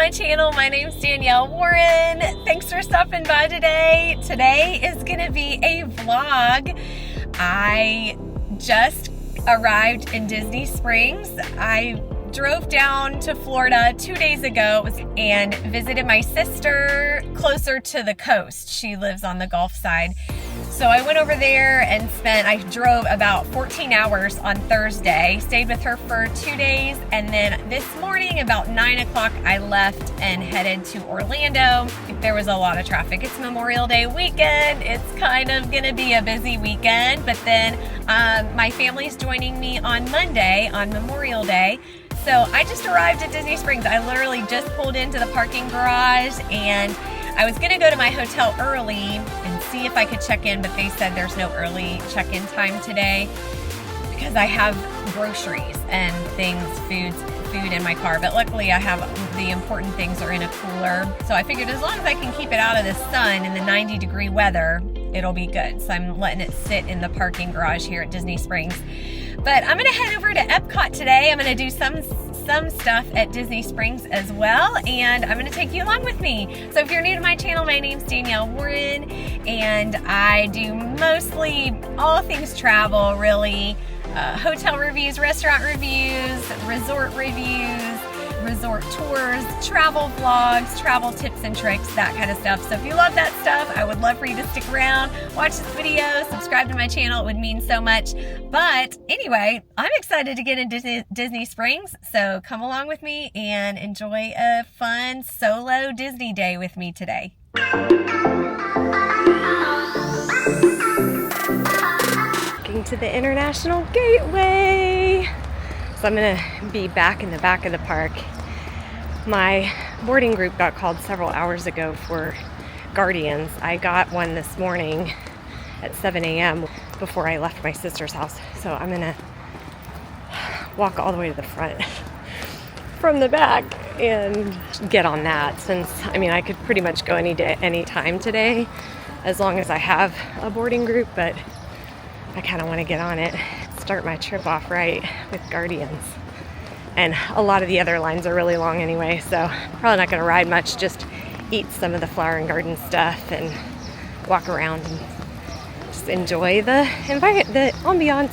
my channel. My name's Danielle Warren. Thanks for stopping by today. Today is gonna be a vlog. I just arrived in Disney Springs. I drove down to Florida 2 days ago and visited my sister closer to the coast. She lives on the Gulf side. So I went over there and I drove about 14 hours on Thursday, stayed with her for 2 days, and then this morning about 9 o'clock I left and headed to Orlando. There was a lot of traffic. It's Memorial Day weekend. It's kind of gonna be a busy weekend, but then my family's joining me on Monday on Memorial Day. So I just arrived at Disney Springs. I literally just pulled into the parking garage and I was gonna go to my hotel early and see if I could check in, but they said there's no early check-in time today because I have groceries and things, food in my car. But luckily I have the important things are in a cooler. So I figured as long as I can keep it out of the sun in the 90-degree weather, it'll be good. So I'm letting it sit in the parking garage here at Disney Springs. But I'm gonna head over to Epcot today. I'm gonna do some stuff at Disney Springs as well, and I'm gonna take you along with me. So if you're new to my channel, my name's Danielle Warren, and I do mostly all things travel, really. Hotel reviews, restaurant reviews, resort reviews, resort tours, travel vlogs, travel tips and tricks, that kind of stuff. So if you love that stuff, I would love for you to stick around, watch this video, subscribe to my channel. It would mean so much. But anyway, I'm excited to get into Disney Springs. So come along with me and enjoy a fun solo Disney day with me today. Getting to the International Gateway. So I'm gonna be back in the back of the park. My boarding group got called several hours ago for Guardians. I got one this morning at 7 a.m. before I left my sister's house. So I'm gonna walk all the way to the front from the back and get on that, since I could pretty much go any day, any time today, as long as I have a boarding group, but I kind of want to get on it, start my trip off right with Guardians. And a lot of the other lines are really long anyway, so probably not going to ride much, just eat some of the flower and garden stuff and walk around and just enjoy the environment, the ambiance.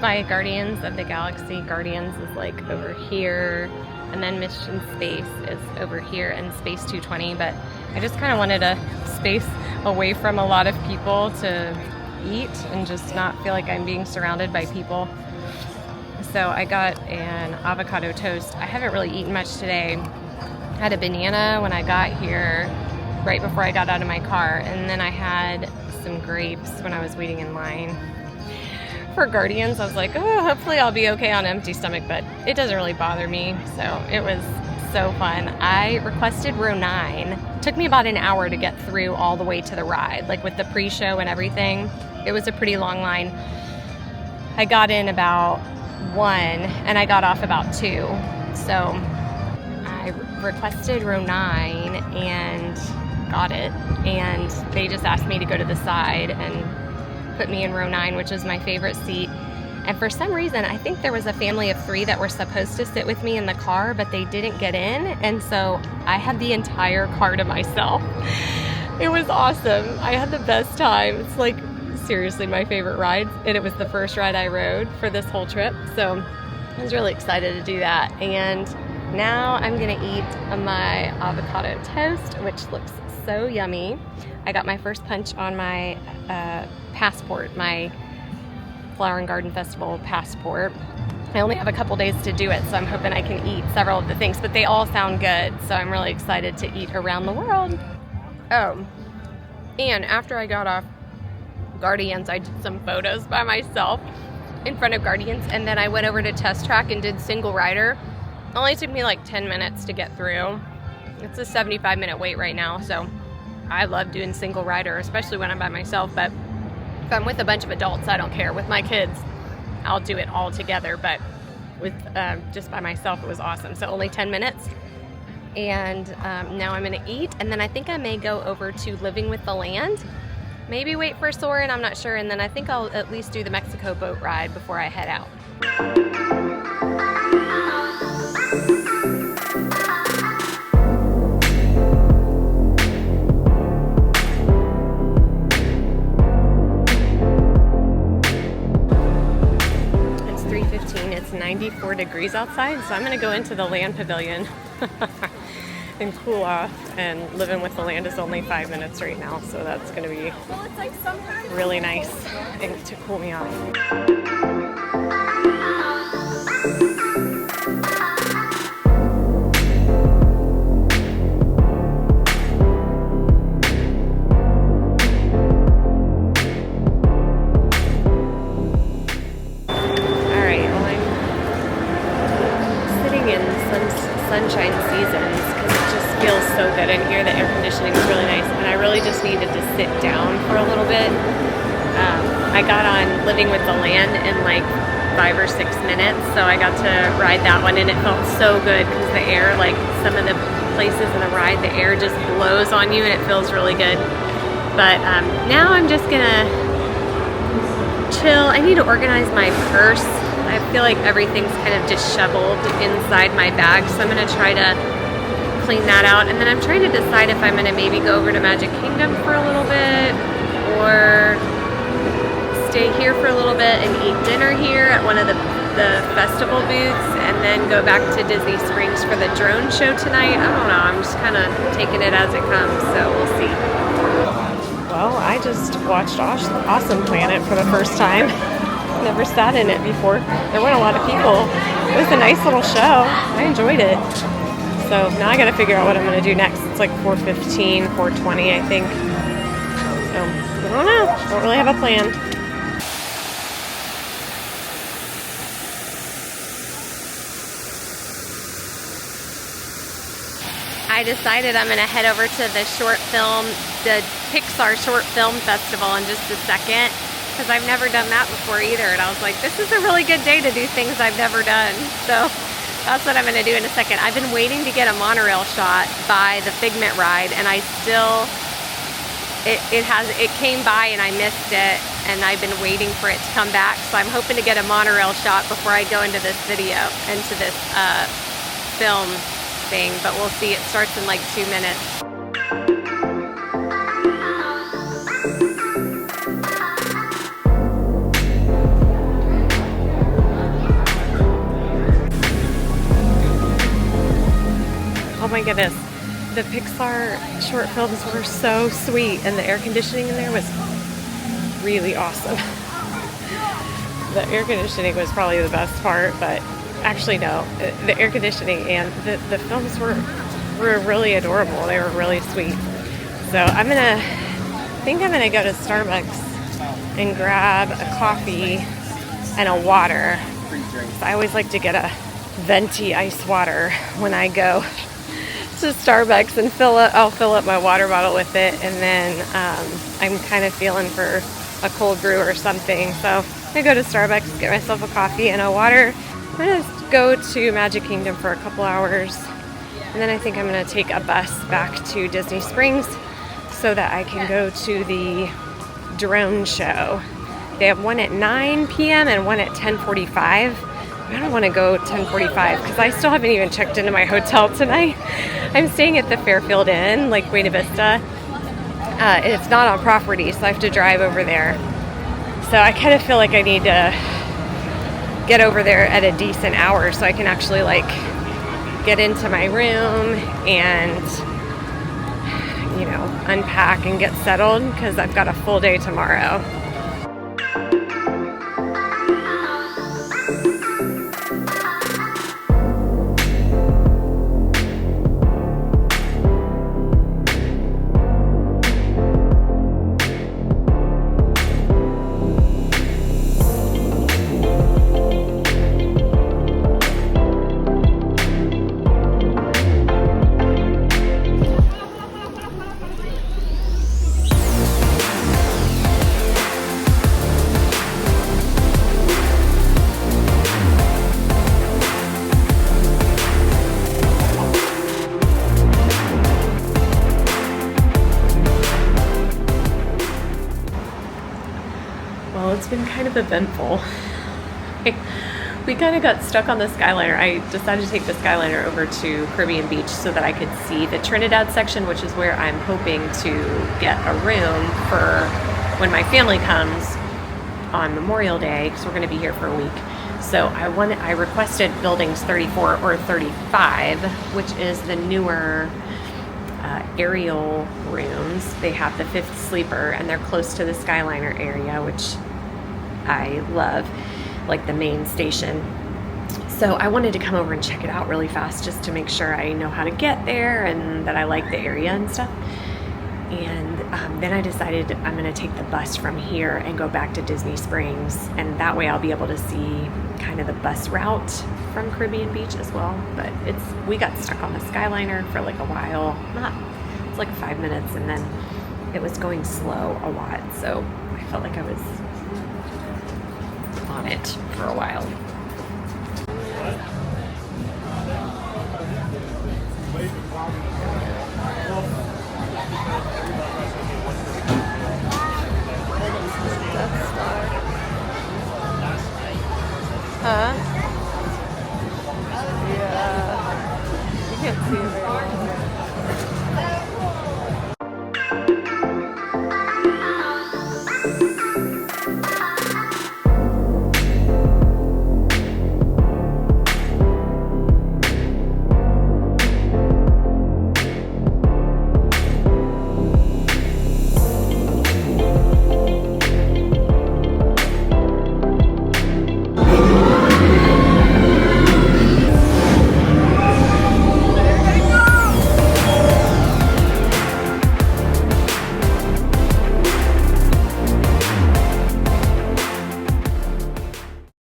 By Guardians of the Galaxy. Guardians is like over here, and then Mission Space is over here, and Space 220, but I just kind of wanted a space away from a lot of people to eat and just not feel like I'm being surrounded by people. So I got an avocado toast. I haven't really eaten much today. I had a banana when I got here, right before I got out of my car, and then I had some grapes when I was waiting in line for Guardians, I was like, oh, hopefully I'll be okay on an empty stomach, but it doesn't really bother me. So it was so fun. I requested row 9. It took me about an hour to get through all the way to the ride, like with the pre-show and everything. It was a pretty long line. I got in about 1 and I got off about 2. So I requested row 9 and got it. And they just asked me to go to the side and put me in row 9, which is my favorite seat. And for some reason, I think there was a family of 3 that were supposed to sit with me in the car, but they didn't get in. And so I had the entire car to myself. It was awesome. I had the best time. It's like seriously my favorite ride. And it was the first ride I rode for this whole trip. So I was really excited to do that. And now I'm gonna eat my avocado toast, which looks so yummy. I got my first punch on my passport, my Flower and Garden Festival passport. I only have a couple days to do it, so I'm hoping I can eat several of the things, but they all sound good, so I'm really excited to eat around the world. Oh, and after I got off Guardians, I did some photos by myself in front of Guardians, and then I went over to Test Track and did single rider. It only took me like 10 minutes to get through. It's a 75-minute wait right now, so I love doing single rider, especially when I'm by myself, but if I'm with a bunch of adults, I don't care. With my kids, I'll do it all together, but with just by myself, it was awesome. So only 10 minutes. And now I'm gonna eat, and then I think I may go over to Living with the Land. Maybe wait for Soarin', I'm not sure, and then I think I'll at least do the Mexico boat ride before I head out. It's 94 degrees outside, so I'm gonna go into the Land Pavilion and cool off. And Living with the Land is only 5 minutes right now, so that's gonna be really nice and to cool me off. Sunshine seasons because it just feels so good in here. The air conditioning is really nice, and I really just needed to sit down for a little bit. I got on Living with the Land in like 5 or 6 minutes, so I got to ride that one, and it felt so good because the air, like some of the places in the ride, the air just blows on you and it feels really good. But now I'm just gonna chill. I need to organize my purse. I feel like everything's kind of disheveled inside my bag, so I'm going to try to clean that out. And then I'm trying to decide if I'm going to maybe go over to Magic Kingdom for a little bit or stay here for a little bit and eat dinner here at one of the festival booths and then go back to Disney Springs for the drone show tonight. I don't know. I'm just kind of taking it as it comes, so we'll see. Well, I just watched Awesome Planet for the first time. Never sat in it before. There weren't a lot of people. It was a nice little show. I enjoyed it. So now I gotta figure out what I'm gonna do next. It's like 4:15, 4:20, I think. So I don't know. Don't really have a plan. I decided I'm gonna head over to the Pixar Short Film Festival in just a second, because I've never done that before either, and I was like, this is a really good day to do things I've never done. So that's what I'm gonna do in a second. I've been waiting to get a monorail shot by the Figment Ride, and I still, it came by and I missed it, and I've been waiting for it to come back. So I'm hoping to get a monorail shot before I go into this video, into this film thing, but we'll see. It starts in like 2 minutes. Oh my goodness, the Pixar short films were so sweet, and the air conditioning in there was really awesome. The air conditioning was probably the best part, but actually no, the air conditioning and the films were really adorable. They were really sweet. So I think I'm gonna go to Starbucks and grab a coffee and a water. So I always like to get a venti ice water when I go to Starbucks and I'll fill up my water bottle with it, and then I'm kind of feeling for a cold brew or something. So I go to Starbucks, get myself a coffee and a water. I'm gonna go to Magic Kingdom for a couple hours, and then I think I'm gonna take a bus back to Disney Springs so that I can go to the drone show. They have one at 9 p.m. and one at 10:45. I don't want to go 10:45 because I still haven't even checked into my hotel tonight. I'm staying at the Fairfield Inn, like Buena Vista. It's not on property, so I have to drive over there. So I kind of feel like I need to get over there at a decent hour so I can actually like get into my room and, you know, unpack and get settled because I've got a full day tomorrow. Well, it's been kind of eventful. We kind of got stuck on the Skyliner. I decided to take the Skyliner over to Caribbean Beach so that I could see the Trinidad section, which is where I'm hoping to get a room for when my family comes on Memorial Day, because we're going to be here for a week. So I requested buildings 34 or 35, which is the newer aerial rooms. They have the 5th sleeper, and they're close to the Skyliner area, which I love, like the main station. So I wanted to come over and check it out really fast just to make sure I know how to get there and that I like the area and stuff. And then I decided I'm going to take the bus from here and go back to Disney Springs, and that way I'll be able to see kind of the bus route from Caribbean Beach as well. But we got stuck on the Skyliner for like a while. It's like 5 minutes, and then it was going slow a lot, so I felt like I was on it for a while.